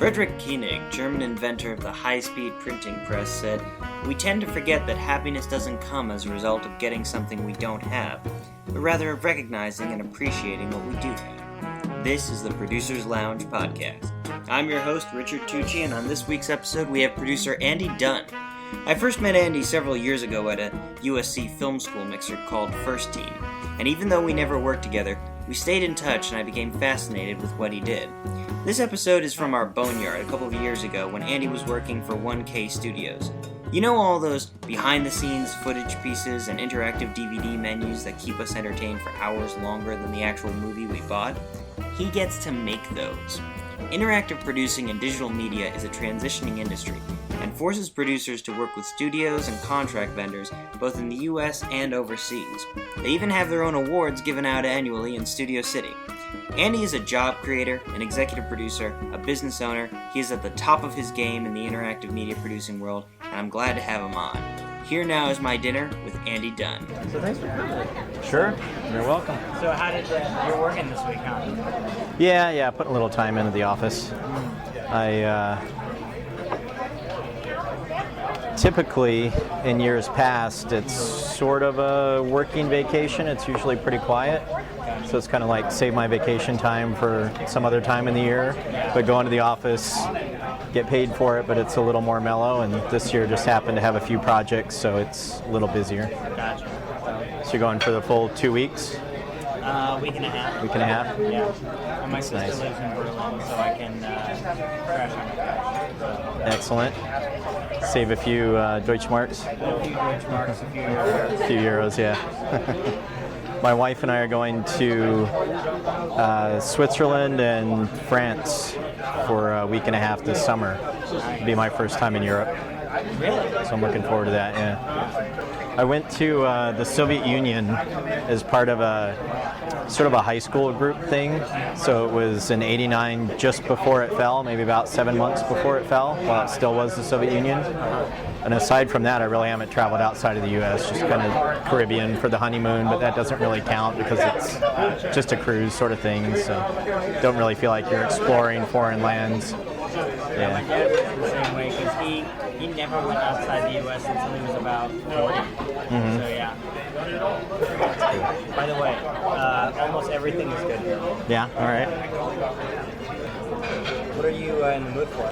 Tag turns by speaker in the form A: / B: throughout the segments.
A: Friedrich Koenig, German inventor of the high-speed printing press, said, "We tend to forget that happiness doesn't come as a result of getting something we don't have, but rather of recognizing and appreciating what we do have." This is the Producer's Lounge podcast. I'm your host, Richard Tucci, and on this week's episode we have producer Andy Dunn. I first met Andy several years ago at a USC film school mixer called First Team, and even though we never worked together, we stayed in touch and I became fascinated with what he did. This episode is from our Boneyard a couple of years ago when Andy was working for 1K Studios. You know all those behind-the-scenes footage pieces and interactive DVD menus that keep us entertained for hours longer than the actual movie we bought? He gets to make those. Interactive producing in digital media is a transitioning industry and forces producers to work with studios and contract vendors both in the US and overseas. They even have their own awards given out annually in Studio City. Andy is a job creator, an executive producer, a business owner. He is at the top of his game in the interactive media producing world, and I'm glad to have him on. Here now is my dinner with Andy Dunn.
B: So thanks for coming.
C: Sure, you're welcome.
B: So how did you're working this week, huh?
C: Yeah, put a little time into the office. Typically, in years past, it's sort of a working vacation. It's usually pretty quiet. So it's kind of like save my vacation time for some other time in the year, but go into the office, get paid for it, but it's a little more mellow. And this year just happened to have a few projects, so it's a little busier.
B: Gotcha.
C: So you're going for the full 2 weeks?
B: Week and a half.
C: Week and a half?
B: Yeah. And my sister
C: Nice.
B: lives in Berlin, so I can crash on the couch.
C: Excellent. Save a few Deutschmarks?
B: A few Deutschmarks, a few euros.
C: A few euros, yeah. My wife and I are going to Switzerland and France for a week and a half this summer. It'll be my first time in Europe.
B: Really?
C: So I'm looking forward to that, yeah. I went to the Soviet Union as part of a sort of a high school group thing. So it was in '89, just before it fell, maybe about 7 months before it fell, while it still was the Soviet Union. And aside from that, I really haven't traveled outside of the U.S., just kind of Caribbean for the honeymoon, but that doesn't really count because it's just a cruise sort of thing, so don't really feel like you're exploring foreign lands.
B: Yeah, my dad was the same way because he never went outside the U.S. until he was about 40.
C: Mm-hmm.
B: So yeah. By the way, almost everything is good here.
C: Yeah, all right.
B: What are you in the mood for?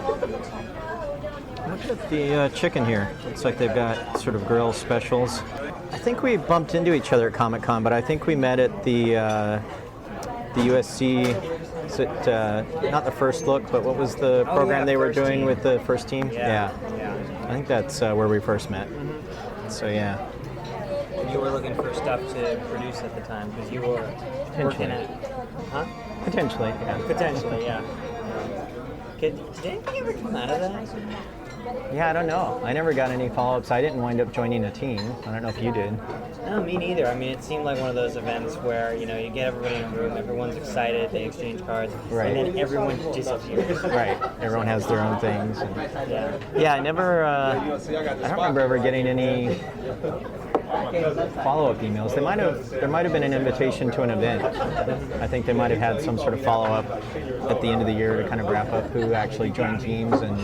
C: Look at the chicken here. Looks like they've got sort of grill specials. I think we bumped into each other at Comic-Con, but I think we met at the USC. Is it not the First Look, but what was the program they were doing with the First Team?
B: Yeah.
C: I think that's where we first met. So yeah.
B: You were looking for stuff to produce at the time because you were working at, huh?
C: Potentially, yeah.
B: Potentially, yeah. Did anything ever come out of that?
C: Yeah, I don't know. I never got any follow-ups. I didn't wind up joining a team. I don't know if you did.
B: No, me neither. I mean, it seemed like one of those events where, you get everybody in a room, everyone's excited, they exchange cards,
C: Right.
B: and then everyone disappears.
C: Right. Everyone has their own things.
B: Yeah.
C: Yeah, I never. I don't remember ever getting any follow-up emails. There might have been an invitation to an event. I think they might have had some sort of follow-up at the end of the year to kind of wrap up who actually joined teams and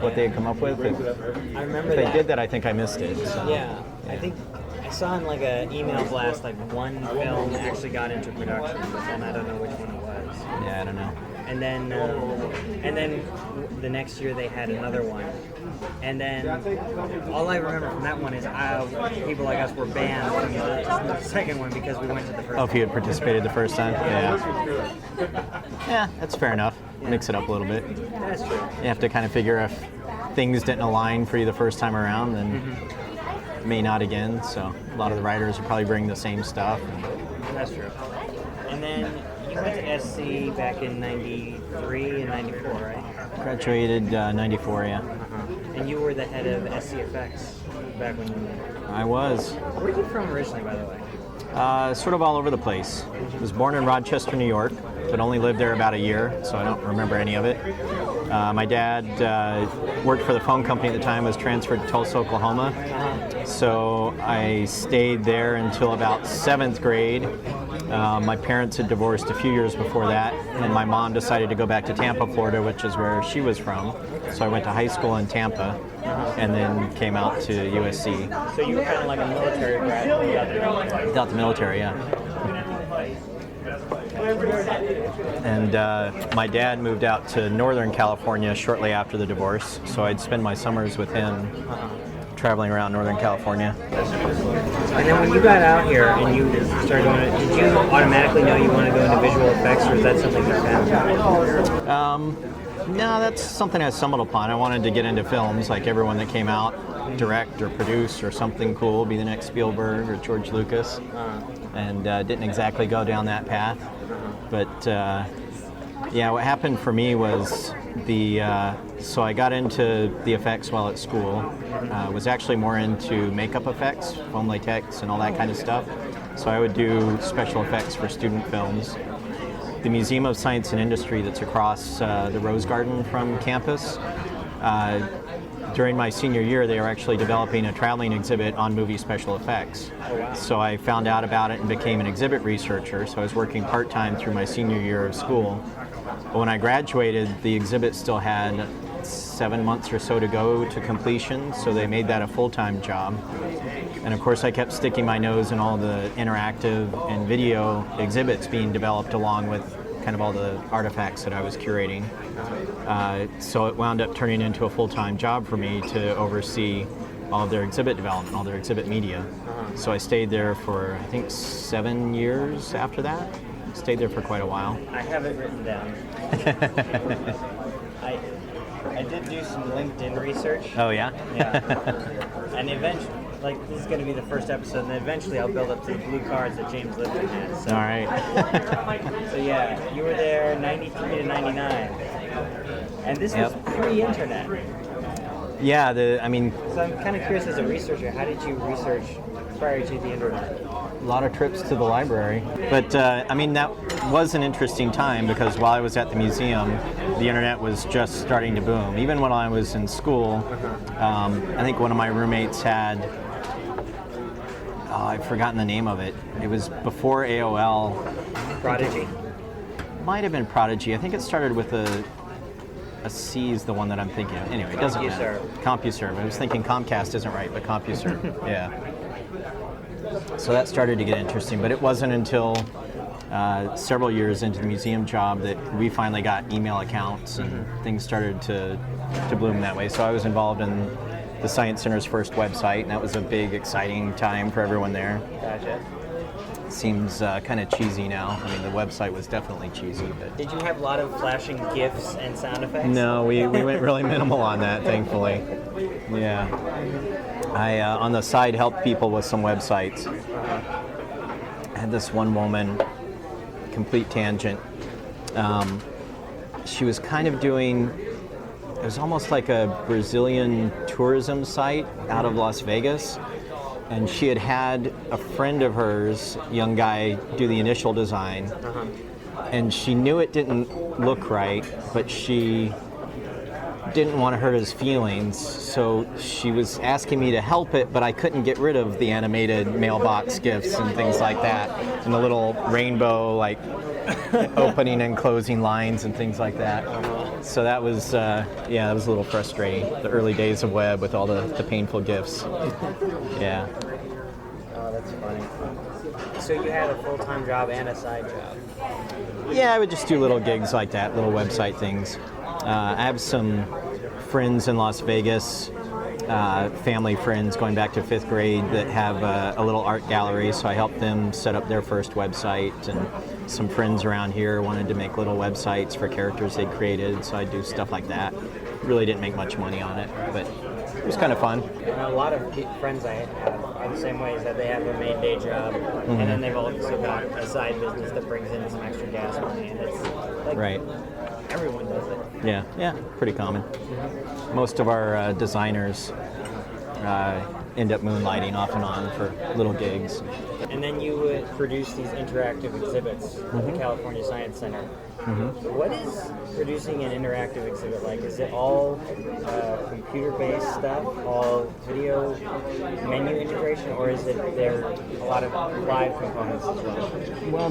C: what they had come up with.
B: I remember
C: If they
B: that.
C: did that, I think I missed it. So.
B: Yeah, I think I saw in like an email blast like one film actually got into production, but then I don't know which one it was.
C: Yeah, I don't know.
B: And then the next year they had another one, and then all I remember from that one is people like us were banned from the second one because we went to the first.
C: Oh, if you had participated the first time? Yeah. Yeah, that's fair enough. Mix it up a little bit.
B: That's true.
C: You have to kind of figure if things didn't align for you the first time around, then may not again. So a lot of the writers will probably bring the same stuff.
B: That's true. And then you went to SC back in '93 and '94, right?
C: Graduated 94, yeah.
B: And you were the head of SCFX back when you.
C: I was.
B: Where are you from originally, by the way?
C: Sort of all over the place. I was born in Rochester, New York, but only lived there about a year, so I don't remember any of it. My dad worked for the phone company at the time, was transferred to Tulsa, Oklahoma. So I stayed there until about 7th grade, My parents had divorced a few years before that, and my mom decided to go back to Tampa, Florida, which is where she was from. So I went to high school in Tampa, and then came out to USC.
B: So you were kind of like a military grad
C: Without the military, yeah. And my dad moved out to Northern California shortly after the divorce, so I'd spend my summers with him, traveling around Northern California.
B: And then when you got out here and you started doing it, did you automatically know you wanted to go into visual effects, or is that something that happened?
C: No, that's something I stumbled upon. I wanted to get into films like everyone that came out, direct or produce or something cool, be the next Spielberg or George Lucas, and didn't exactly go down that path. But yeah, what happened for me was so I got into the effects while at school. Was actually more into makeup effects, foam latex and all that kind of stuff. So I would do special effects for student films. The Museum of Science and Industry that's across the Rose Garden from campus, during my senior year, they were actually developing a traveling exhibit on movie special effects.
B: Oh, wow.
C: So I found out about it and became an exhibit researcher. So I was working part-time through my senior year of school. But when I graduated, the exhibit still had 7 months or so to go to completion, so they made that a full-time job. And of course, I kept sticking my nose in all the interactive and video exhibits being developed along with kind of all the artifacts that I was curating. So it wound up turning into a full-time job for me to oversee all of their exhibit development, all their exhibit media. So I stayed there for, I think, 7 years after that. Stayed there for quite a while.
B: I have it written down. I did do some LinkedIn research.
C: Oh, yeah?
B: Yeah. And eventually, like, this is going to be the first episode, and then eventually I'll build up to the blue cards that James Lipton had. So.
C: All right.
B: So yeah, you were there 93 to 99. And this was pre-internet.
C: Yeah,
B: So I'm kind of curious, as a researcher, how did you research prior to the internet?
C: a lot of trips to the library. But that was an interesting time because while I was at the museum, the internet was just starting to boom. Even when I was in school, I think one of my roommates had, I've forgotten the name of it. It was before AOL.
B: Prodigy.
C: Might have been Prodigy. I think it started with a C is the one that I'm thinking of. Anyway, it doesn't matter. CompuServe. I was thinking Comcast isn't right, but CompuServe. Yeah. So that started to get interesting, but it wasn't until several years into the museum job that we finally got email accounts and things started to bloom that way. So I was involved in the Science Center's first website, and that was a big, exciting time for everyone there.
B: Gotcha.
C: Seems kind of cheesy now. I mean, the website was definitely cheesy. But
B: did you have a lot of flashing GIFs and sound effects?
C: No, we went really minimal on that, thankfully. Yeah. I, on the side, helped people with some websites. I had this one woman, complete tangent. She was kind of doing, it was almost like a Brazilian tourism site out of Las Vegas. And she had a friend of hers, young guy, do the initial design. And she knew it didn't look right, but she didn't want to hurt his feelings. So she was asking me to help it, but I couldn't get rid of the animated mailbox gifts and things like that. And the little rainbow, like, opening and closing lines and things like that. So that was, that was a little frustrating. The early days of web with all the painful gifs. Yeah.
B: Oh, that's funny. So you had a full-time job and a side job?
C: Yeah, I would just do little gigs like that, little website things. I have some friends in Las Vegas, family friends going back to 5th grade that have a little art gallery, so I helped them set up their first website, and some friends around here wanted to make little websites for characters they created, so I do stuff like that. Really didn't make much money on it, but it was kind of fun.
B: And a lot of friends I have are the same way, is that they have a main day job, and then they've also got a side business that brings in some extra gas money, and it's like
C: right.
B: Everyone does it.
C: Yeah, pretty common. Most of our designers end up moonlighting off and on for little gigs.
B: And then you would produce these interactive exhibits at the California Science Center. What is producing an interactive exhibit like? Is it all computer-based stuff, all video menu integration, or is there a lot of live components as well?
C: Well,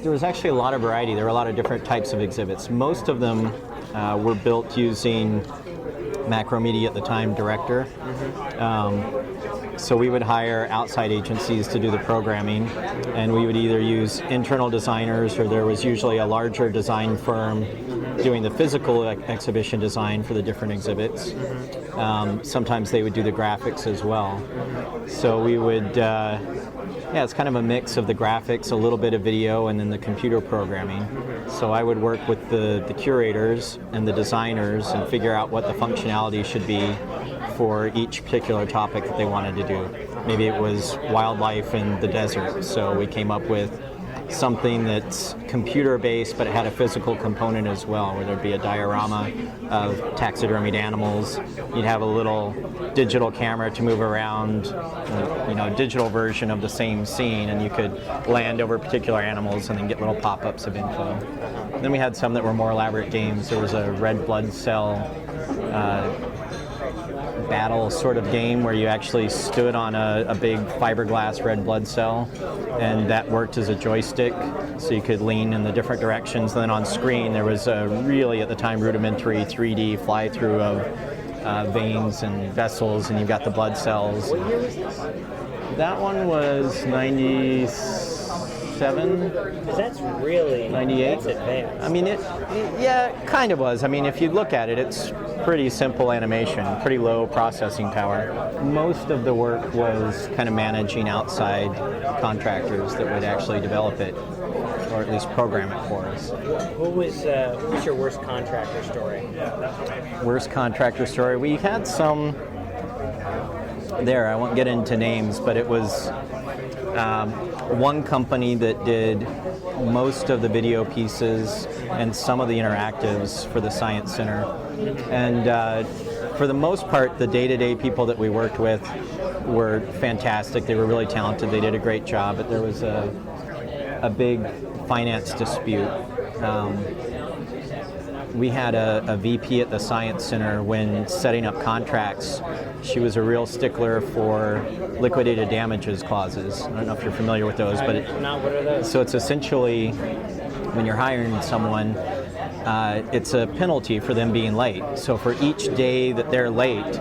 C: there was actually a lot of variety. There were a lot of different types of exhibits. Most of them were built using Macromedia at the time Director. So we would hire outside agencies to do the programming, and we would either use internal designers, or there was usually a larger design firm doing the physical exhibition design for the different exhibits. Sometimes they would do the graphics as well. So we would, it's kind of a mix of the graphics, a little bit of video, and then the computer programming. So I would work with the curators and the designers and figure out what the functionality should be for each particular topic that they wanted to do. Maybe it was wildlife in the desert, so we came up with something that's computer-based, but it had a physical component as well, where there'd be a diorama of taxidermied animals. You'd have a little digital camera to move around, a digital version of the same scene, and you could land over particular animals and then get little pop-ups of info. Then we had some that were more elaborate games. There was a red blood cell battle sort of game where you actually stood on a big fiberglass red blood cell, and that worked as a joystick, so you could lean in the different directions. And then on screen there was a really, at the time, rudimentary 3D fly-through of veins and vessels, and you've got the blood cells.
B: What year was this?
C: That one was 97.
B: Because that's really
C: 98.
B: That's advanced.
C: I mean, it kind of was. I mean, if you look at it, it's pretty simple animation, pretty low processing power. Most of the work was kind of managing outside contractors that would actually develop it, or at least program it for us.
B: What was your worst contractor story?
C: Worst contractor story? We had some there. I won't get into names, but it was one company that did most of the video pieces and some of the interactives for the Science Center. And for the most part, the day-to-day people that we worked with were fantastic. They were really talented. They did a great job, but there was a big finance dispute. We had a VP at the Science Center when setting up contracts. She was a real stickler for liquidated damages clauses. I don't know if you're familiar with those, but
B: What are those?
C: so it's essentially when you're hiring someone, it's a penalty for them being late. So for each day that they're late,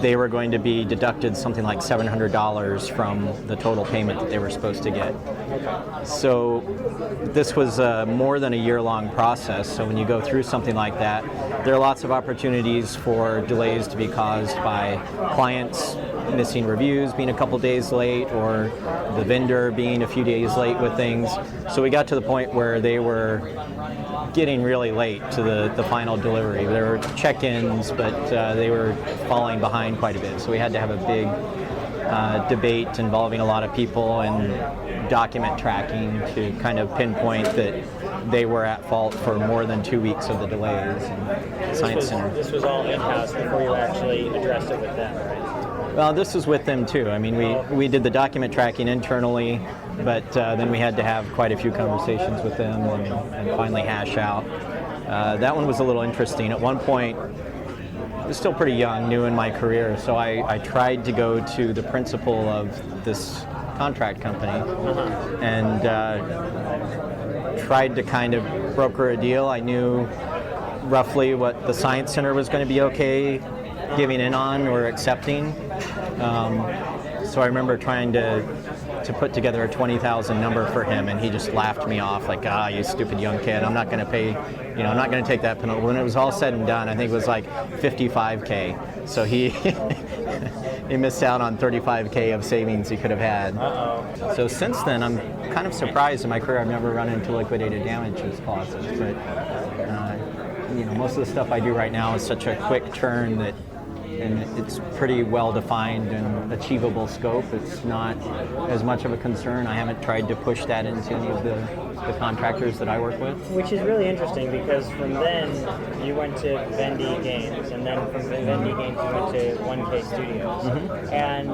C: they were going to be deducted something like $700 from the total payment that they were supposed to get. So this was more than a year-long process. So when you go through something like that, there are lots of opportunities for delays to be caused by clients missing reviews, being a couple days late, or the vendor being a few days late with things. So we got to the point where they were getting really late to the final delivery. There were check-ins, but they were falling behind quite a bit. So we had to have a big debate involving a lot of people and document tracking to kind of pinpoint that they were at fault for more than 2 weeks of the delays in the Science Center.
B: This was all in-house before you actually addressed it with them, right?
C: Well, this was with them too. I mean, we did the document tracking internally, but then we had to have quite a few conversations with them and finally hash out. That one was a little interesting. At one point, I was still pretty young, new in my career, so I tried to go to the principal of this contract company and tried to kind of broker a deal. I knew roughly what the Science Center was going to be okay giving in on or accepting. So I remember trying to put together a 20,000 number for him, and he just laughed me off like, you stupid young kid, I'm not going to pay, I'm not going to take that penalty. When it was all said and done, I think it was like $55K. So he he missed out on $35K of savings he could have had. So since then, I'm kind of surprised in my career I've never run into liquidated damages clauses, but most of the stuff I do right now is such a quick turn that and it's pretty well defined and achievable scope. It's not as much of a concern. I haven't tried to push that into any of the contractors that I work with.
B: Which is really interesting because from then you went to Vendy Games, and then from Vendy Games you went to 1K Studios, and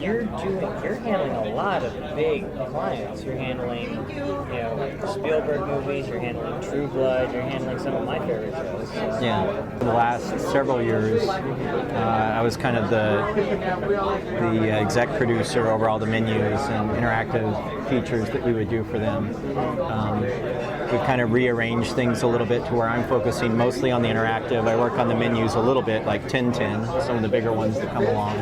B: you're handling a lot of big clients. You're handling, Spielberg movies. You're handling True Blood. You're handling some of my favorite shows. So.
C: Yeah, for the last several years, I was kind of the exec producer over all the menus and interactive features that we would do for them. We've kind of rearranged things a little bit to where I'm focusing mostly on the interactive. I work on the menus a little bit, like Tintin, some of the bigger ones that come along.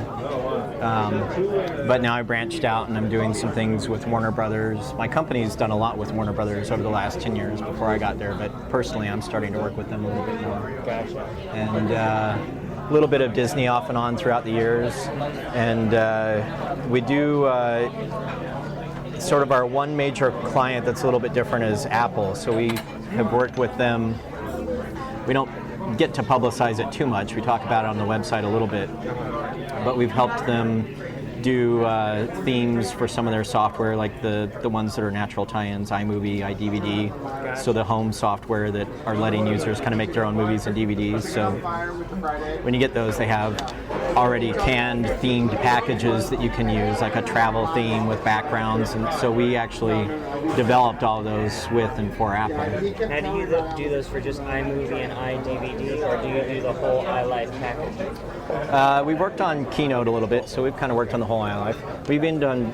C: But now I branched out and I'm doing some things with Warner Brothers. My company's done a lot with Warner Brothers over the last 10 years before I got there, but personally I'm starting to work with them a little bit more.
B: Gotcha.
C: And a little bit of Disney off and on throughout the years. And we do sort of our one major client that's a little bit different is Apple. So we have worked with them. We don't get to publicize it too much. We talk about it on the website a little bit. But we've helped them do themes for some of their software, like the ones that are natural tie-ins, iMovie, iDVD. So the home software that are letting users kind of make their own movies and DVDs. So when you get those, they have already canned themed packages that you can use, like a travel theme with backgrounds. And so we actually developed all of those with and for Apple.
B: Now, do you do those for just iMovie and iDVD, or do you do the whole iLife package?
C: We've worked on Keynote a little bit, so we've kind of worked on the whole iLife. We've even done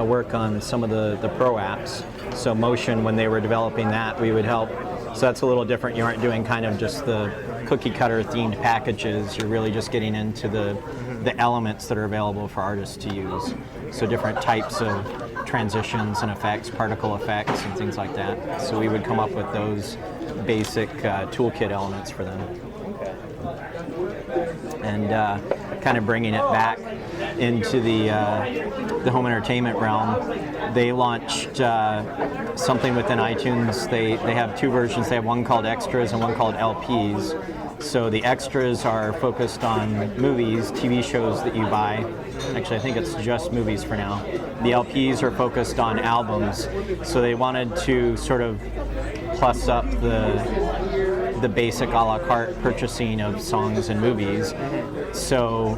C: work on some of the pro apps. So Motion, when they were developing that, we would help. So that's a little different. You aren't doing kind of just the cookie cutter themed packages. You're really just getting into the elements that are available for artists to use. So different types of transitions and effects, particle effects and things like that. So we would come up with those basic toolkit elements for them.
B: Okay.
C: And kind of bringing it back into the home entertainment realm, they launched something within iTunes. They have two versions. They have one called Extras and one called LPs. So the extras are focused on movies, TV shows that you buy. Actually, I think it's just movies for now. The LPs are focused on albums. So they wanted to sort of plus up the basic a la carte purchasing of songs and movies. So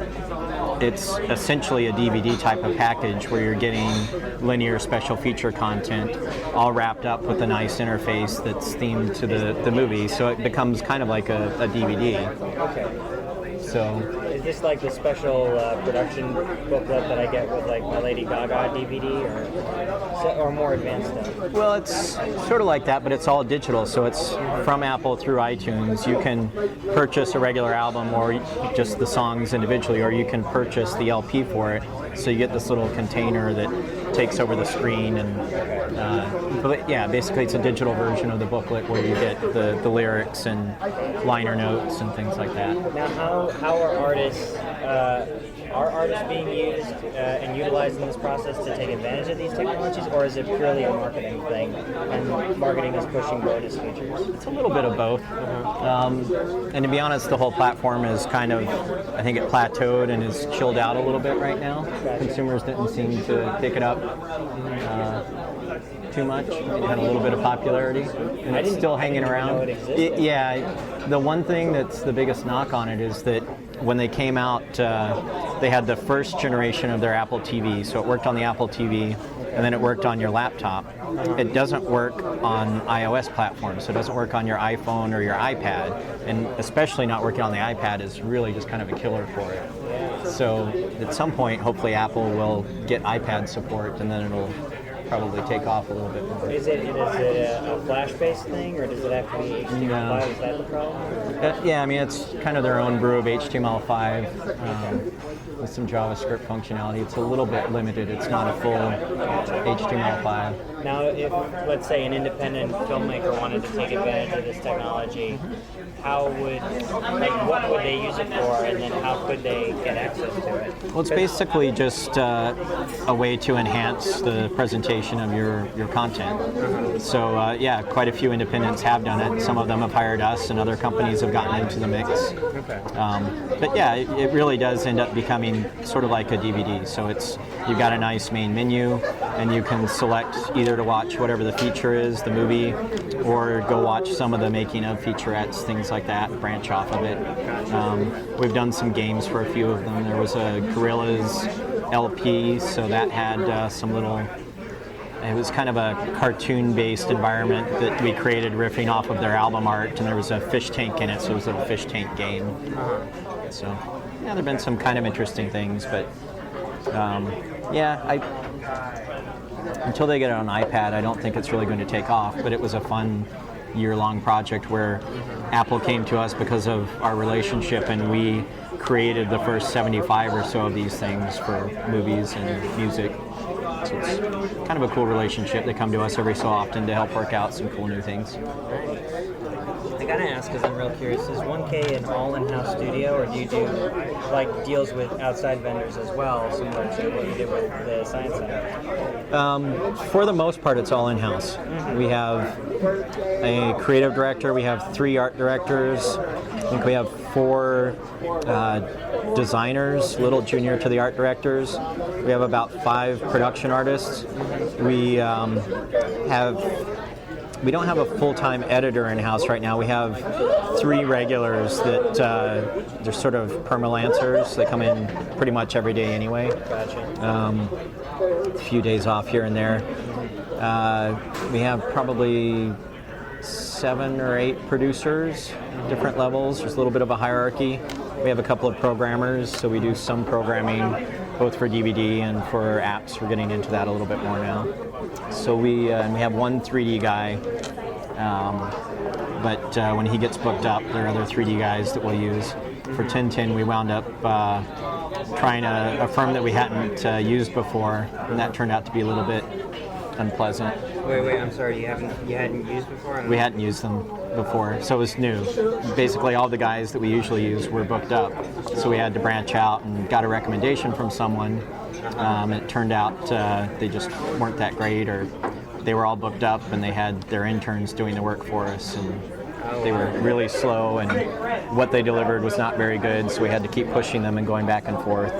C: it's essentially a DVD type of package where you're getting linear special feature content all wrapped up with a nice interface that's themed to the movie. So it becomes kind of like a DVD.
B: Okay.
C: So
B: is this like the special production booklet that I get with like my Lady Gaga DVD, or more advanced stuff?
C: Well, it's sort of like that, but it's all digital. So it's from Apple through iTunes. You can purchase a regular album or just the songs individually, or you can purchase the LP for it. So you get this little container that takes over the screen, and but yeah, basically it's a digital version of the booklet where you get the lyrics and liner notes and things like that.
B: Now, how are artists being used and utilized in this process to take advantage of these technologies, or is it purely a marketing thing, and marketing is pushing bonus features?
C: It's a little bit of both. And to be honest, the whole platform is kind of, I think it plateaued and is chilled out a little bit right now.
B: Gotcha.
C: Consumers didn't seem to pick it up too much. It had a little bit of popularity, and it's still hanging around. Yeah, the one thing that's the biggest knock on it is that when they came out, they had the first generation of their Apple TV, so it worked on the Apple TV, and then it worked on your laptop. It doesn't work on iOS platforms, so it doesn't work on your iPhone or your iPad, and especially not working on the iPad is really just kind of a killer for it. So at some point, hopefully Apple will get iPad support, and then it'll probably take off a little bit more.
B: Is it a Flash-based thing, or does it have to be HTML5?
C: No.
B: Is that the problem?
C: Yeah, I mean, it's kind of their own brew of HTML5 with some JavaScript functionality. It's a little bit limited. It's not a full HTML5.
B: Now, if, let's say, an independent filmmaker wanted to take advantage of this technology, what would they use it for, and then how could they get access to it?
C: Well, it's basically just a way to enhance the presentation of your content. So, yeah, quite a few independents have done it. Some of them have hired us, and other companies have gotten into the mix.
B: Okay.
C: But yeah, it really does end up becoming sort of like a DVD. So you've got a nice main menu, and you can select either to watch whatever the feature is, the movie, or go watch some of the making of featurettes, things like that, branch off of it. We've done some games for a few of them. There was a Gorillaz LP, so that had some little... It was kind of a cartoon-based environment that we created riffing off of their album art, and there was a fish tank in it, so it was a fish tank game. So, yeah, there have been some kind of interesting things, but until they get it on iPad, I don't think it's really going to take off, but it was a fun year-long project where Apple came to us because of our relationship, and we created the first 75 or so of these things for movies and music. So it's kind of a cool relationship. They come to us every so often to help work out some cool new things.
B: I gotta ask, because I'm real curious, is 1K an all in-house studio, or do you do like deals with outside vendors as well, similar to what you did with the Science Center?
C: For the most part, it's all in-house. We have a creative director, we have 3 art directors, I think we have 4 designers, a little junior to the art directors. We have about 5 production artists. We we don't have a full-time editor in-house right now. We have 3 regulars that they're sort of perma-lancers. They come in pretty much every day anyway.
B: Gotcha.
C: A few days off here and there. We have probably 7 or 8 producers, different levels. There's a little bit of a hierarchy. We have a couple of programmers, so we do some programming both for DVD and for apps. We're getting into that a little bit more now. So we have one 3D guy, but when he gets booked up, there are other 3D guys that we'll use. For Tintin, we wound up trying a firm that we hadn't used before, and that turned out to be a little bit unpleasant.
B: Wait, I'm sorry, you hadn't used before?
C: We hadn't used them before, so it was new. Basically, all the guys that we usually use were booked up, so we had to branch out and got a recommendation from someone. It turned out they just weren't that great, or they were all booked up and they had their interns doing the work for us, and they were really slow, and what they delivered was not very good, so we had to keep pushing them and going back and forth.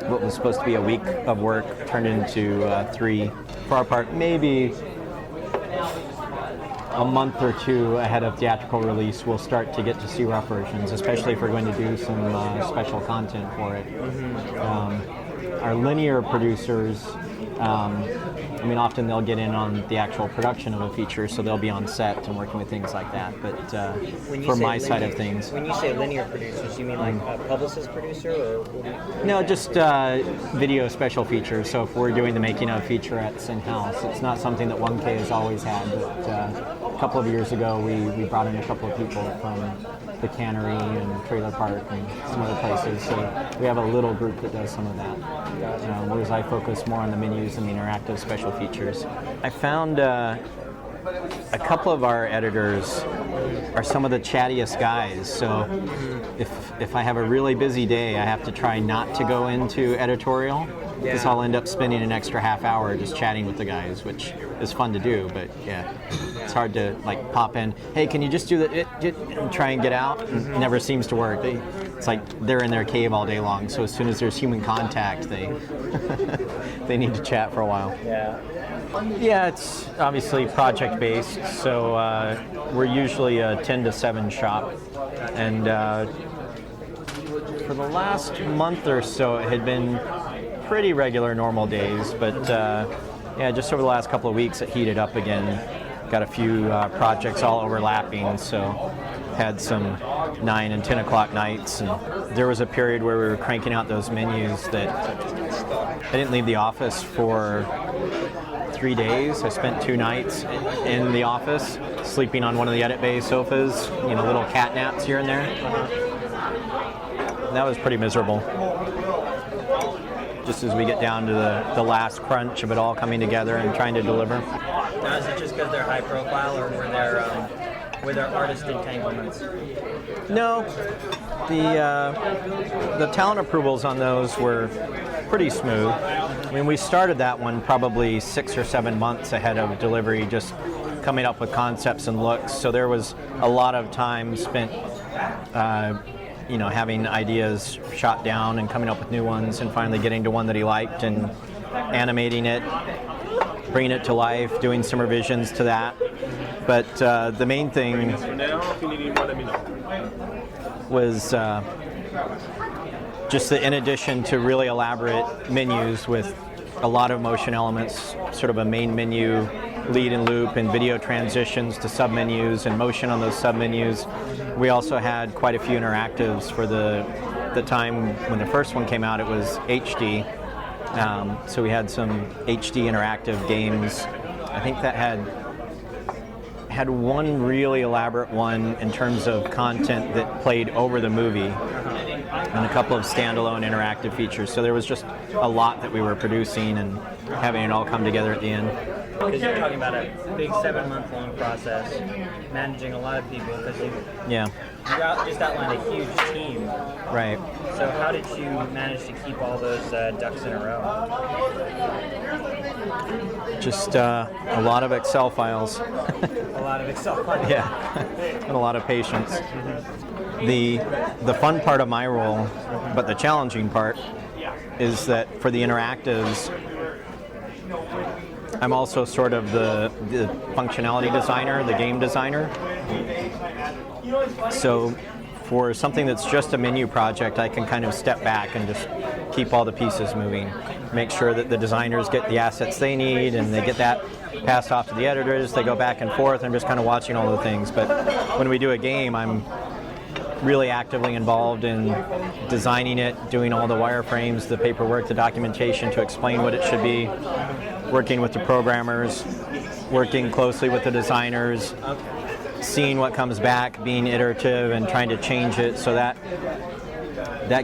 C: What was supposed to be a week of work turned into 3. For our part, maybe a month or 2 ahead of theatrical release, we'll start to get to see rough versions, especially if we're going to do some special content for it. Our linear producers, often they'll get in on the actual production of a feature, so they'll be on set and working with things like that. But for my side of things...
B: When you say linear producers, you mean like a publicist producer? Or
C: No, just video special features. So if we're doing the making of featurettes in-house, it's not something that 1K has always had, but a couple of years ago we brought in a couple of people from the Cannery and Trailer Park and some other places. So we have a little group that does some of that. Whereas I focus more on the menus and the interactive special features. I found a couple of our editors are some of the chattiest guys. So if I have a really busy day, I have to try not to go into editorial, because I'll end up spending an extra half hour just chatting with the guys, which is fun to do, but yeah, it's hard to like pop in, hey, can you just do that, and try and get out? It never seems to work. It's like they're in their cave all day long, so as soon as there's human contact, they they need to chat for a while. Yeah, it's obviously project-based, so we're usually a 10 to 7 shop, and for the last month or so, it had been pretty regular normal days, but just over the last couple of weeks, it heated up again. Got a few projects all overlapping, so had some 9 and 10 o'clock nights, and there was a period where we were cranking out those menus that I didn't leave the office for 3 days. I spent 2 nights in the office, sleeping on one of the edit bay sofas, little cat naps here and there. That was pretty miserable. just as we get down to the last crunch of it all coming together and trying to deliver.
B: Now, is it just because they're high profile, or were there artist entanglements?
C: No, the talent approvals on those were pretty smooth. I mean, we started that one probably 6 or 7 months ahead of delivery, just coming up with concepts and looks. So there was a lot of time spent, having ideas shot down and coming up with new ones, and finally getting to one that he liked and animating it, bringing it to life, doing some revisions to that. But the main thing was just that in addition to really elaborate menus with a lot of motion elements, sort of a main menu, lead and loop, and video transitions to submenus and motion on those submenus, we also had quite a few interactives. For the time when the first one came out, it was HD. So we had some HD interactive games. I think that had one really elaborate one in terms of content that played over the movie, and a couple of standalone interactive features. So there was just a lot that we were producing and having it all come together at the end.
B: Because you're talking about a big 7-month-long process, managing a lot of people, because you just outlined a huge team.
C: Right.
B: So how did you manage to keep all those ducks in a row?
C: Just a lot of Excel files.
B: A lot of Excel files.
C: Yeah, and a lot of patience. The fun part of my role, but the challenging part, is that for the interactives, I'm also sort of the functionality designer, the game designer. So for something that's just a menu project, I can kind of step back and just keep all the pieces moving. Make sure that the designers get the assets they need, and they get that passed off to the editors. They go back and forth. I'm just kind of watching all the things. But when we do a game, I'm really actively involved in designing it, doing all the wireframes, the paperwork, the documentation to explain what it should be, working with the programmers, working closely with the designers, seeing what comes back, being iterative and trying to change it. So that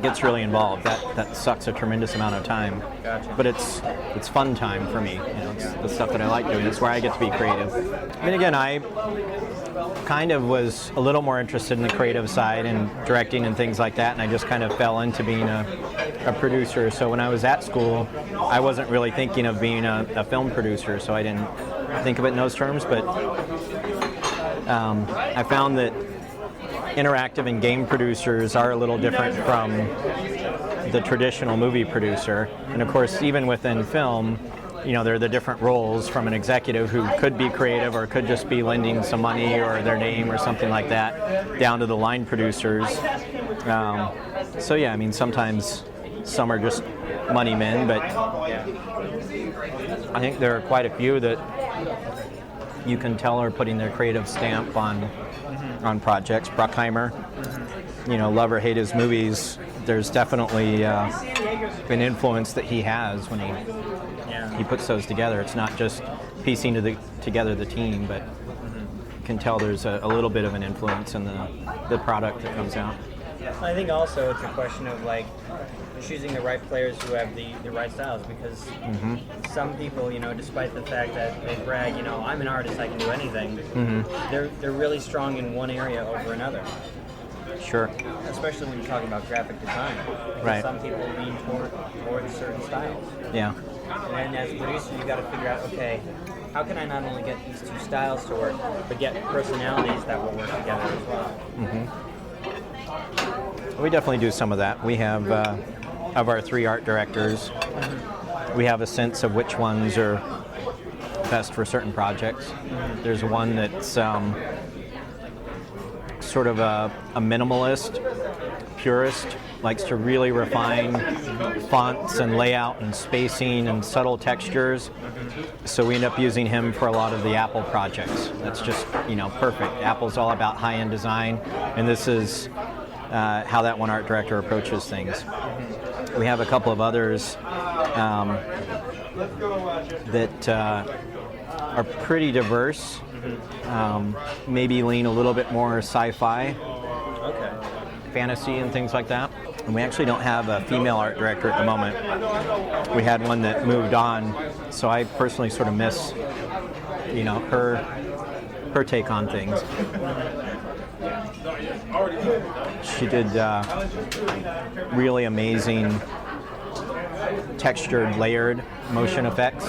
C: gets really involved. That sucks a tremendous amount of time.
B: Gotcha.
C: But it's fun time for me. It's the stuff that I like doing. It's where I get to be creative. I mean, again, I kind of was a little more interested in the creative side and directing and things like that, and I just kind of fell into being a producer. So when I was at school, I wasn't really thinking of being a film producer, so I didn't think of it in those terms. But I found that interactive and game producers are a little different from the traditional movie producer. And of course, even within film, there are the different roles, from an executive who could be creative or could just be lending some money or their name or something like that, down to the line producers. So yeah, I mean, sometimes some are just money men, but I think there are quite a few that you can tell are putting their creative stamp on projects. Bruckheimer, love or hate his movies, there's definitely an influence that he has when he puts those together. It's not just piecing together the team, but you can tell there's a little bit of an influence in the product that comes out.
B: I think also it's a question of choosing the right players who have the right styles, because some people, despite the fact that they brag, I'm an artist, I can do anything, they're really strong in one area over another.
C: Sure.
B: Especially when you're talking about graphic design.
C: Right.
B: Some people lean towards certain styles.
C: Yeah.
B: And as a producer, you got to figure out, okay, how can I not only get these two styles to work, but get personalities that will work together as well?
C: We definitely do some of that. We have, of our 3 art directors, we have a sense of which ones are best for certain projects. There's one that's sort of a minimalist, purist, likes to really refine fonts and layout and spacing and subtle textures. So we end up using him for a lot of the Apple projects. That's just, perfect. Apple's all about high-end design, and this is how that one art director approaches things. We have a couple of others that are pretty diverse, maybe lean a little bit more sci-fi, fantasy and things like that. And we actually don't have a female art director at the moment. We had one that moved on, so I personally sort of miss, her take on things. She did really amazing textured, layered motion effects,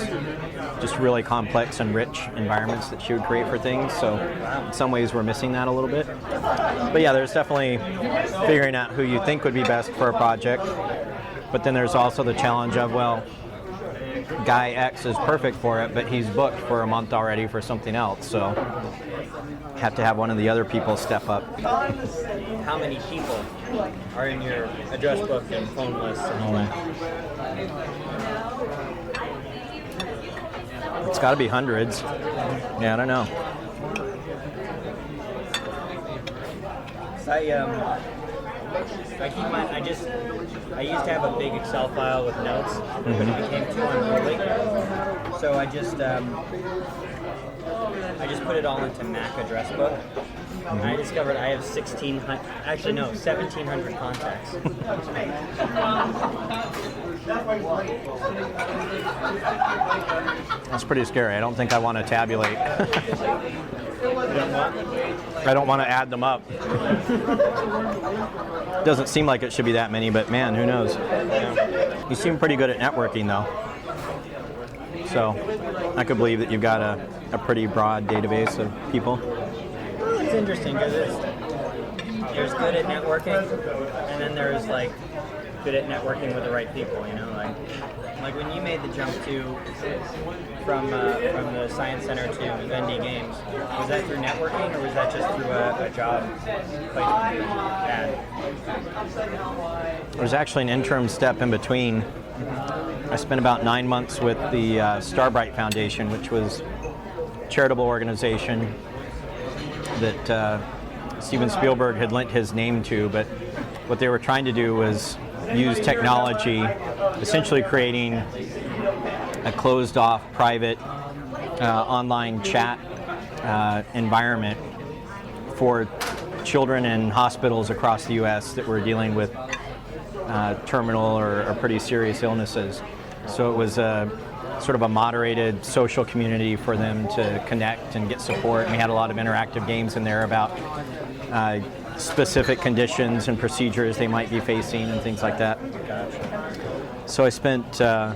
C: just really complex and rich environments that she would create for things. So in some ways we're missing that a little bit. But yeah, there's definitely figuring out who you think would be best for a project. But then there's also the challenge of, well, guy X is perfect for it, but he's booked for a month already for something else. So have to have one of the other people step up.
B: How many people are in your address book and phone list and all that?
C: It's got to be hundreds. Yeah, I don't know.
B: I keep mine. I used to have a big Excel file with notes, but it became too unruly. So I just put it all into Mac address book. And I discovered I have 1,700 contacts.
C: That's pretty scary. I don't think I want to tabulate. I don't want to add them up. Doesn't seem like it should be that many, but man, who knows? You seem pretty good at networking, though. So I could believe that you've got a pretty broad database of people.
B: It's interesting because there's good at networking, and then there's like good at networking with the right people. Like when you made the jump from the Science Center to Vivendi Games, was that through networking or was that just through a job placement ad?
C: There was actually an interim step in between. I spent about 9 months with the Starbright Foundation, which was a charitable organization that Steven Spielberg had lent his name to, but what they were trying to do was use technology, essentially creating a closed-off, private, online chat environment for children in hospitals across the U.S. that were dealing with terminal or pretty serious illnesses. So it was a sort of a moderated social community for them to connect and get support. And we had a lot of interactive games in there about specific conditions and procedures they might be facing and things like that. So I spent about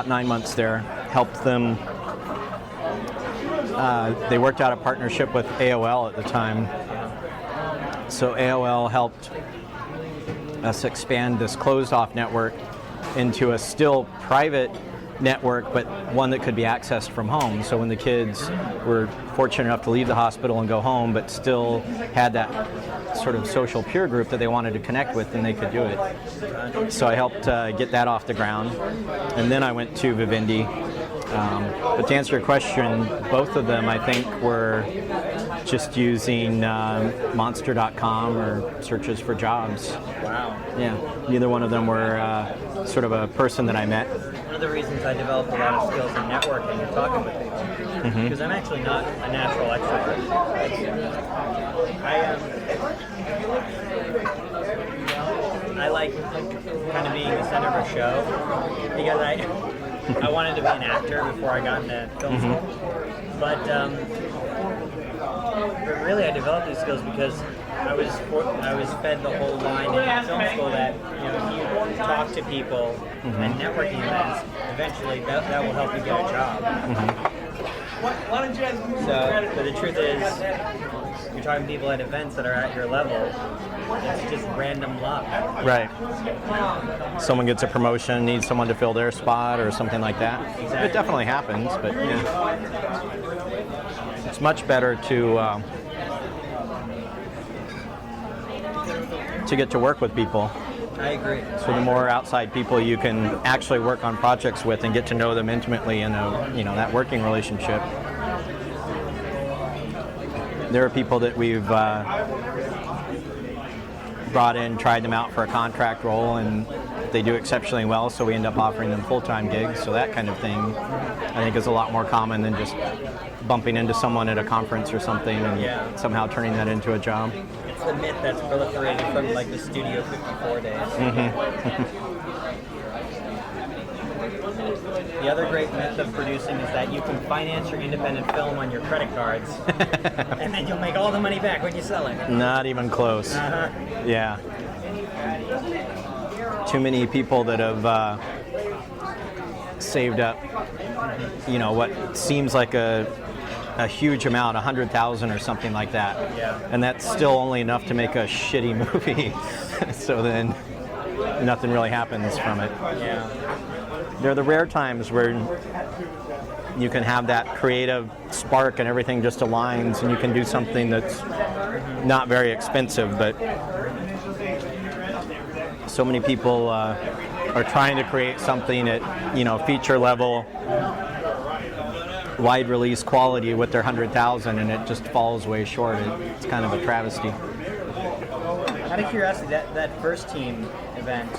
C: 9 months there, helped them. They worked out a partnership with AOL at the time. So AOL helped us expand this closed-off network into a still private network, but one that could be accessed from home. So when the kids were fortunate enough to leave the hospital and go home, but still had that sort of social peer group that they wanted to connect with, then they could do it. So I helped get that off the ground. And then I went to Vivendi. But to answer your question, both of them, I think, were just using monster.com or searches for jobs.
B: Wow.
C: Yeah, neither one of them were sort of a person that I met.
B: One of the reasons I developed a lot of skills in networking and talking with people, because I'm actually not a natural extrovert. I like kind of being the center of a show because I wanted to be an actor before I got into film school. But really, I developed these skills because I was fed the whole line in film school that if you talk to people at networking events, eventually that will help you get a job. So the truth is, you're talking to people at events that are at your level. It's just random luck.
C: Right. Someone gets a promotion, needs someone to fill their spot or something like that. Exactly. It definitely happens, but yeah. It's much better to get to work with people.
B: I agree.
C: So the more outside people you can actually work on projects with and get to know them intimately in that working relationship. There are people that we've brought in, tried them out for a contract role, and they do exceptionally well, so we end up offering them full-time gigs. So that kind of thing, I think, is a lot more common than just bumping into someone at a conference or something and somehow turning that into a job.
B: It's the myth that's proliferated from like the Studio 54 days. The other great myth of producing is that you can finance your independent film on your credit cards, and then you'll make all the money back when you sell it.
C: Not even close. Yeah. Too many people that have saved up, you know, what seems like a huge amount, 100,000 or something like that.
B: Yeah.
C: And that's still only enough to make a shitty movie. So then nothing really happens from it.
B: Yeah.
C: There are the rare times where you can have that creative spark and everything just aligns and you can do something that's not very expensive, but so many people are trying to create something at, you know, feature level, wide release quality with their 100,000, and it just falls way short. It's kind of a travesty.
B: Out of curiosity, that first team event,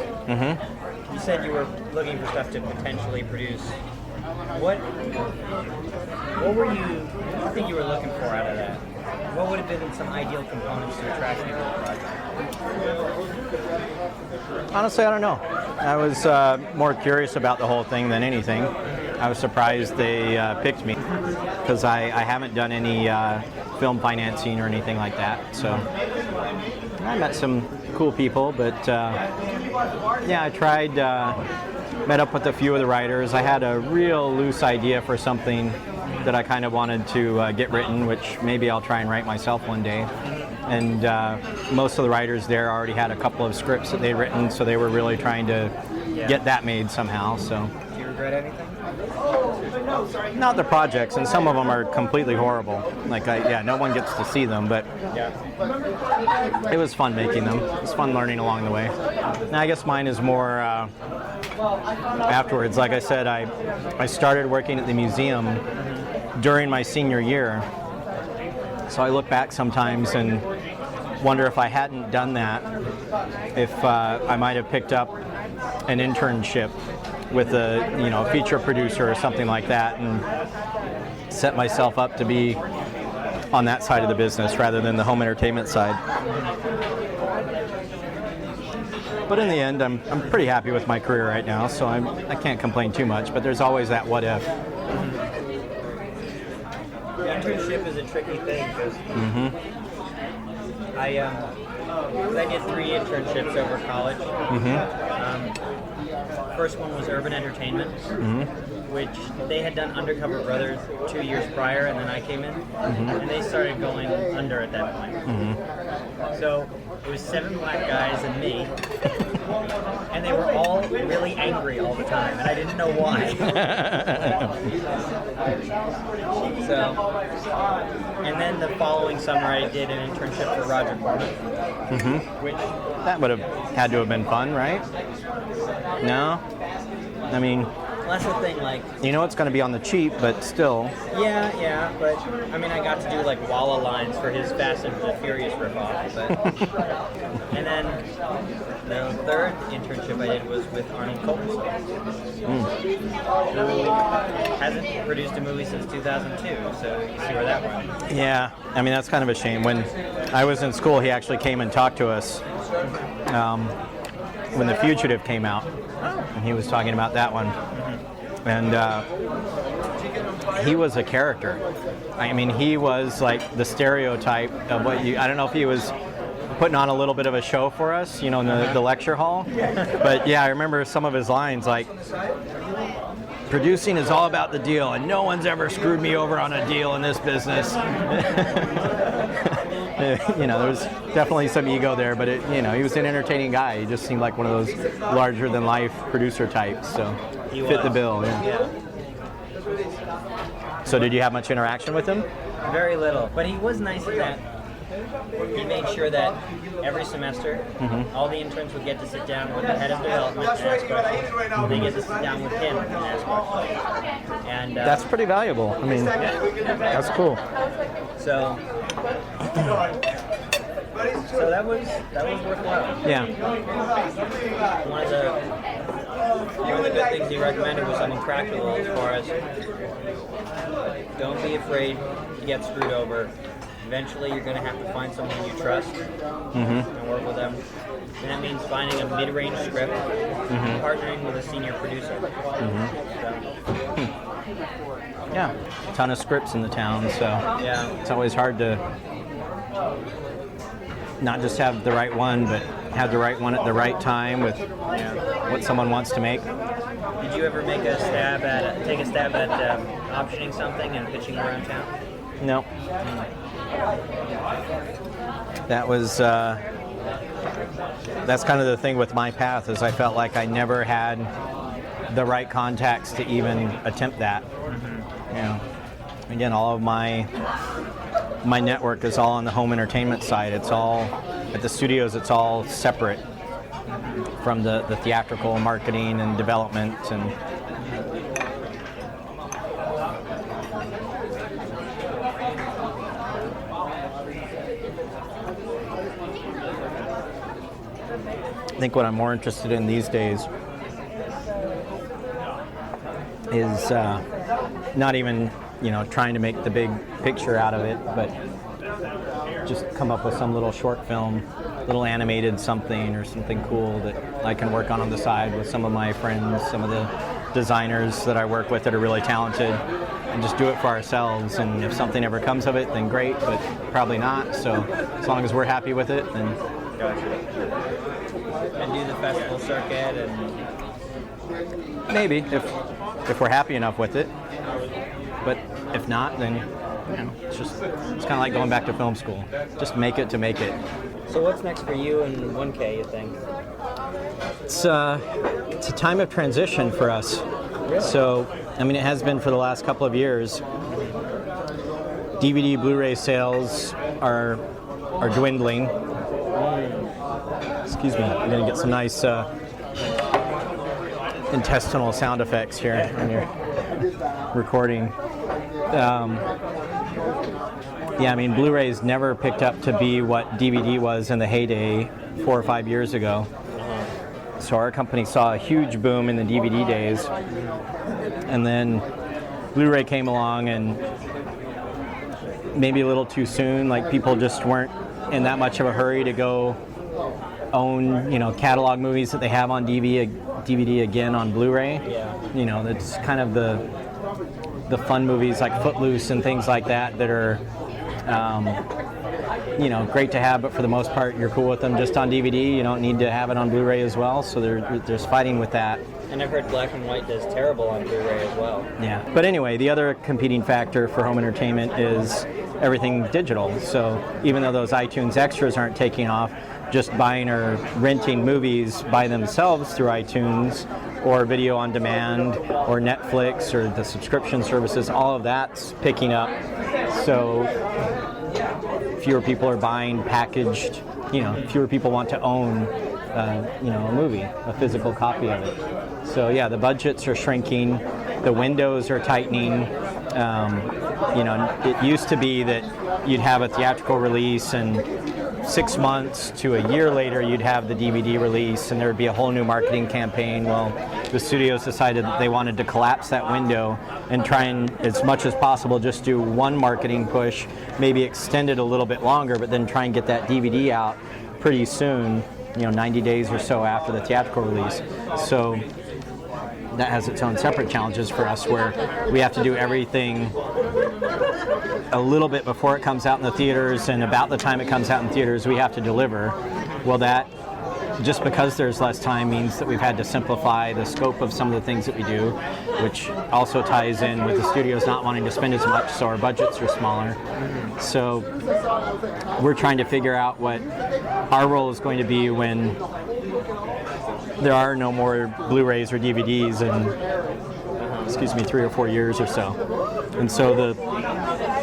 B: you said you were looking for stuff to potentially produce. What do you think you were looking for out of that? What would have been some ideal components to attract people to the project?
C: Honestly, I don't know. I was more curious about the whole thing than anything. I was surprised they picked me because I haven't done any film financing or anything like that. So I met some cool people, but yeah, I tried, met up with a few of the writers. I had a real loose idea for something that I kind of wanted to get written, which maybe I'll try and write myself one day. And most of the writers there already had a couple of scripts that they'd written, so they were really trying to get that made somehow. So.
B: Do you regret anything?
C: Not the projects, and some of them are completely horrible. Like, no one gets to see them, but it was fun making them. It was fun learning along the way. And I guess mine is more afterwards. Like I said, I started working at the museum during my senior year. So I look back sometimes and wonder if I hadn't done that, if I might have picked up an internship with a feature producer or something like that and set myself up to be on that side of the business rather than the home entertainment side. But in the end, I'm pretty happy with my career right now, so I can't complain too much, but there's always that what if.
B: Internship is a tricky thing because I did 3 internships over college. First one was Urban Entertainment, which they had done Undercover Brothers 2 years prior, and then I came in, and they started going under at that point. So it was 7 black guys and me, and they were all really angry all the time, and I didn't know why. And then the following summer I did an internship for Roger Corman, which...
C: That would have had to have been fun, right? No? I mean...
B: That's the thing, like...
C: You know it's going to be on the cheap, but still...
B: Yeah, but, I mean, I got to do, like, Walla lines for his Fast and the Furious ripoff, but... And then the third internship I did was with Arnold Copleston, who hasn't produced a movie since 2002, so you see where that went.
C: Yeah, I mean, that's kind of a shame. When I was in school, he actually came and talked to us when The Fugitive came out, and he was talking about that one. And he was a character. I mean, he was like the stereotype of what I don't know if he was putting on a little bit of a show for us, in the lecture hall. But yeah, I remember some of his lines, like, producing is all about the deal, and no one's ever screwed me over on a deal in this business. There was definitely some ego there, but he was an entertaining guy. He just seemed like one of those larger-than-life producer types, so he fit the bill. Yeah. So did you have much interaction with him?
B: Very little, but he was nice at that. He made sure that every semester, all the interns would get to sit down with the head of development and ask questions. They get to sit down with him and ask questions. And
C: that's pretty valuable. I mean, that's cool.
B: So So that was worthwhile.
C: Yeah.
B: One of the good things he recommended was something practical as far as don't be afraid to get screwed over. Eventually, you're going to have to find someone you trust and work with them. And that means finding a mid-range script, partnering with a senior producer.
C: Yeah, a ton of scripts in the town, so
B: Yeah.
C: it's always hard to not just have the right one, but have the right one at the right time with what someone wants to make.
B: Did you ever take a stab at optioning something and pitching around town?
C: No. That was that's kind of the thing with my path, is I felt like I never had the right contacts to even attempt that. You know, again, all of my network is all on the home entertainment side. It's all at the studios. It's all separate from the theatrical marketing and development and. I think what I'm more interested in these days is not even, trying to make the big picture out of it, but just come up with some little short film, little animated something or something cool that I can work on the side with some of my friends, some of the designers that I work with that are really talented, and just do it for ourselves. And if something ever comes of it, then great, but probably not. So as long as we're happy with it, then.
B: And do the festival circuit and
C: Maybe if we're happy enough with it, but if not, then it's kind of like going back to film school. Just make it to make it.
B: So what's next for you in 1K, you think?
C: It's a time of transition for us.
B: Really?
C: So it has been for the last couple of years. DVD, Blu-ray sales are dwindling. Excuse me, I'm going to get some nice intestinal sound effects here when you're recording. Blu-rays never picked up to be what DVD was in the heyday 4 or 5 years ago. So our company saw a huge boom in the DVD days, and then Blu-ray came along, and maybe a little too soon, like people just weren't in that much of a hurry to go own, catalog movies that they have on DVD again on Blu-ray.
B: Yeah.
C: That's kind of the fun movies like Footloose and things like that are, great to have, but for the most part, you're cool with them just on DVD. You don't need to have it on Blu-ray as well. So there's fighting with that.
B: And I've heard black and white does terrible on Blu-ray as well.
C: Yeah. But anyway, the other competing factor for home entertainment is everything digital. So even though those iTunes extras aren't taking off, just buying or renting movies by themselves through iTunes or video on demand or Netflix or the subscription services, all of that's picking up. So fewer people are buying packaged, fewer people want to own, a movie, a physical copy of it. So yeah, the budgets are shrinking, the windows are tightening. It used to be that you'd have a theatrical release and 6 months to a year later you'd have the DVD release and there would be a whole new marketing campaign. Well, the studios decided that they wanted to collapse that window and try and, as much as possible, just do one marketing push, maybe extend it a little bit longer, but then try and get that DVD out pretty soon, 90 days or so after the theatrical release. So that has its own separate challenges for us, where we have to do everything a little bit before it comes out in the theaters, and about the time it comes out in theaters we have to deliver. Well, that, just because there's less time, means that we've had to simplify the scope of some of the things that we do, which also ties in with the studios not wanting to spend as much, so our budgets are smaller. So we're trying to figure out what our role is going to be when there are no more Blu-rays or DVDs in 3 or 4 years or so. And so the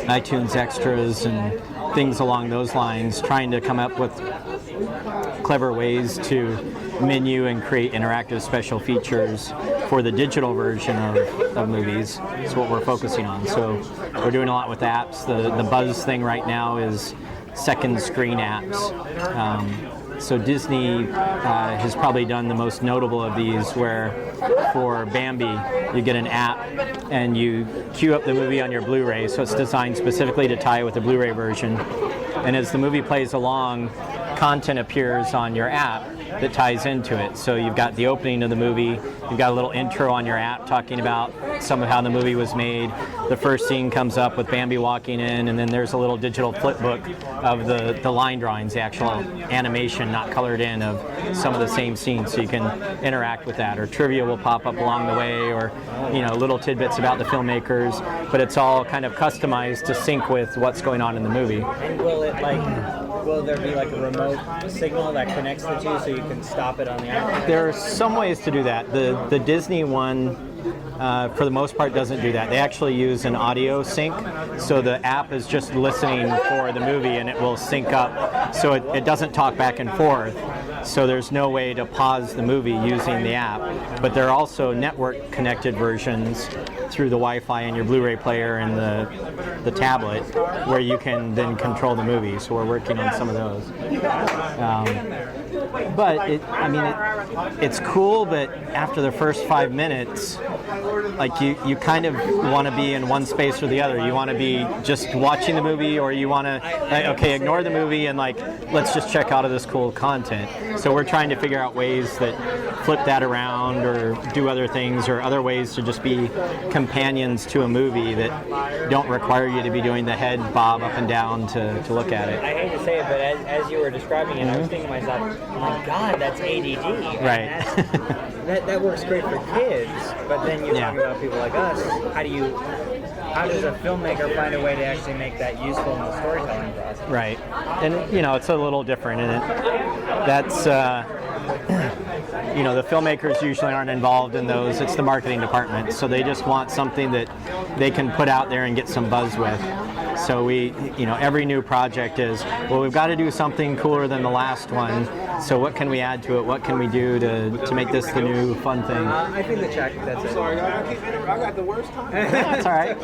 C: iTunes extras and things along those lines, trying to come up with clever ways to menu and create interactive special features for the digital version of movies is what we're focusing on. So we're doing a lot with apps. The buzz thing right now is second screen apps. So Disney has probably done the most notable of these, where for Bambi you get an app and you queue up the movie on your Blu-ray, so it's designed specifically to tie with the Blu-ray version. And as the movie plays along, content appears on your app that ties into it. So you've got the opening of the movie, you've got a little intro on your app talking about some of how the movie was made. The first scene comes up with Bambi walking in, and then there's a little digital flip book of the line drawings, the actual animation not colored in of some of the same scenes, so you can interact with that. Or trivia will pop up along the way, or little tidbits about the filmmakers, but it's all kind of customized to sync with what's going on in the movie.
B: And will there be like a remote signal that connects the two so you can stop it on the app?
C: There are some ways to do that. The Disney one, for the most part, doesn't do that. They actually use an audio sync, so the app is just listening for the movie and it will sync up, so it doesn't talk back and forth. So there's no way to pause the movie using the app. But there are also network-connected versions through the Wi-Fi in your Blu-ray player and the tablet, where you can then control the movie. So we're working on some of those. But it's cool. But after the first 5 minutes, like you kind of want to be in one space or the other. You want to be just watching the movie, or you want to ignore the movie and let's just check out of this cool content. So we're trying to figure out ways that flip that around, or do other things, or other ways to just be companions to a movie that don't require you to be doing the head bob up and down to look at it.
B: I hate to say it, but as you were describing it, I was thinking to myself, oh my God, that's ADD.
C: Right.
B: That works great for kids, but then you're talking about people like us. How does a filmmaker find a way to actually make that useful in the storytelling process?
C: Right. And it's a little different in it. That's the filmmakers usually aren't involved in those. It's the marketing department, so they just want something that they can put out there and get some buzz with. So we, every new project is, well, we've got to do something cooler than the last one. So what can we add to it? What can we do to make this the new fun thing?
B: I think the check. That's it.
D: Sorry, I got the worst time.
C: That's all right.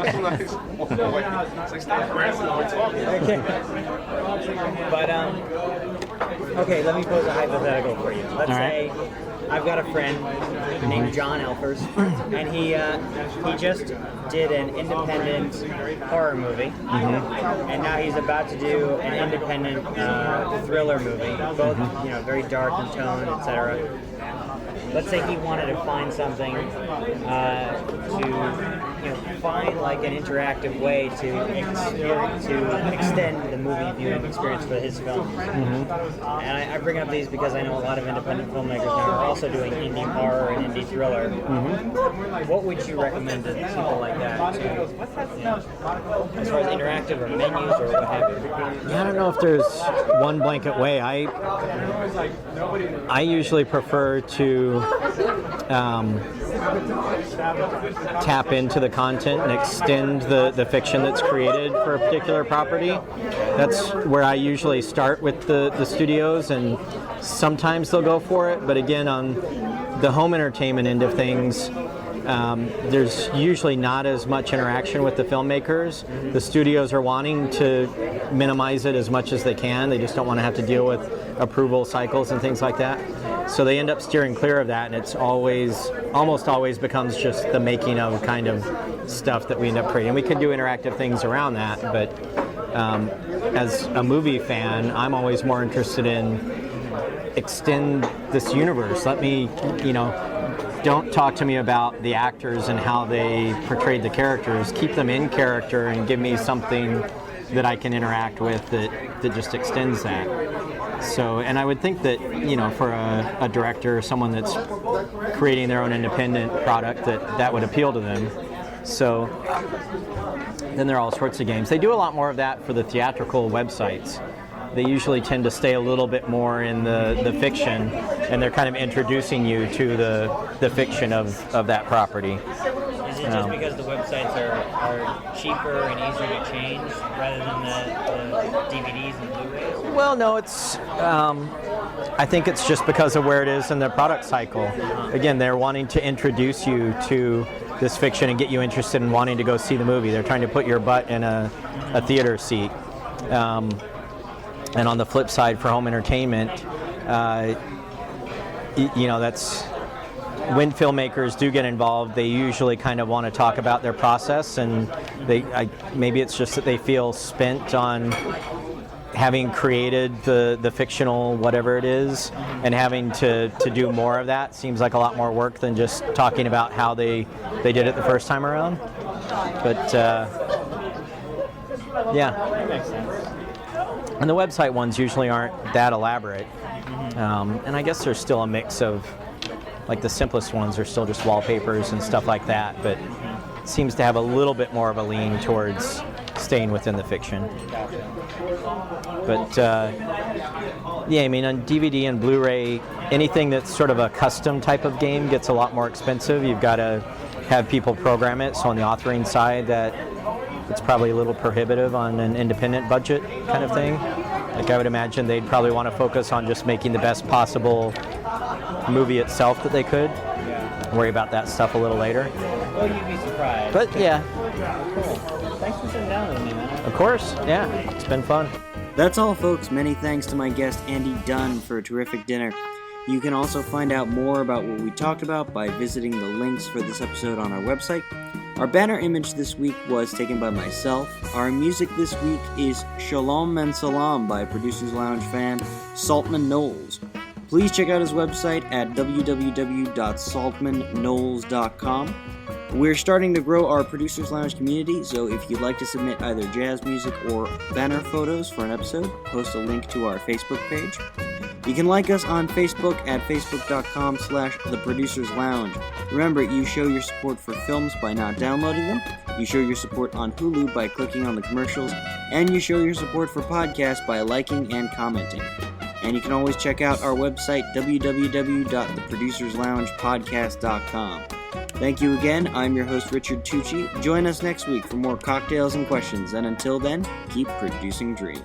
B: Okay. But okay, let me pose a hypothetical for you. Let's say I've got a friend named John Elfers, and he just did an independent horror movie, and now he's about to do an independent thriller movie, both very dark in tone, etc. Let's say he wanted to find something to find like an interactive way to extend the movie viewing experience for his film. And I bring up these because I know a lot of independent filmmakers now are also doing indie horror and indie thriller. What would you recommend to people like that, as far as interactive or menus or what have you?
C: Yeah, I don't know if there's one blanket way. I usually prefer to tap into the content and extend the fiction that's created for a particular property. That's where I usually start with the studios, and sometimes they'll go for it, but again, on the home entertainment end of things, there's usually not as much interaction with the filmmakers. The studios are wanting to minimize it as much as they can. They just don't want to have to deal with approval cycles and things like that. So they end up steering clear of that, and it's almost always becomes just the making of kind of stuff that we end up creating. We could do interactive things around that, but as a movie fan, I'm always more interested in extend this universe. Let me, don't talk to me about the actors and how they portrayed the characters. Keep them in character and give me something that I can interact with that just extends that. So, and I would think that, for a director or someone that's creating their own independent product, that would appeal to them. So then there are all sorts of games. They do a lot more of that for the theatrical websites. They usually tend to stay a little bit more in the fiction, and they're kind of introducing you to the fiction of that property.
B: Is it just because the websites are cheaper and easier to change rather than the DVDs and Blu-rays?
C: Well, no, it's. I think it's just because of where it is in the product cycle. Again, they're wanting to introduce you to this fiction and get you interested in wanting to go see the movie. They're trying to put your butt in a theater seat. And on the flip side, for home entertainment, that's when filmmakers do get involved, they usually kind of want to talk about their process, and maybe it's just that they feel spent on having created the fictional whatever it is, and having to do more of that seems like a lot more work than just talking about how they did it the first time around. But yeah,
B: That makes sense.
C: and the website ones usually aren't that elaborate. And I guess there's still a mix of, like, the simplest ones are still just wallpapers and stuff like that, but it seems to have a little bit more of a lean towards staying within the fiction. But yeah, I mean, on DVD and Blu-ray, anything that's sort of a custom type of game gets a lot more expensive. You've got to have people program it, so on the authoring side, that it's probably a little prohibitive on an independent budget kind of thing. Like, I would imagine they'd probably want to focus on just making the best possible movie itself that they could.
B: Yeah.
C: Worry about that stuff a little later.
B: Well, you'd be surprised.
C: But yeah,
B: Cool. Thanks for sitting down with me, man.
C: of course, yeah, it's been fun.
A: That's all, folks. Many thanks to my guest Andy Dunn for a terrific dinner. You can also find out more about what we talked about by visiting the links for this episode on our website. Our banner image this week was taken by myself. Our music this week is Shalom and Salam by Producers Lounge fan Saltman Knowles. Please check out his website at www.saltmanknowles.com. We're starting to grow our Producers Lounge community, so if you'd like to submit either jazz music or banner photos for an episode, post a link to our Facebook page. You can like us on Facebook at facebook.com/theproducerslounge. Remember, you show your support for films by not downloading them, you show your support on Hulu by clicking on the commercials, and you show your support for podcasts by liking and commenting. And you can always check out our website, www.theproducersloungepodcast.com. Thank you again. I'm your host, Richard Tucci. Join us next week for more cocktails and questions, and until then, keep producing dreams.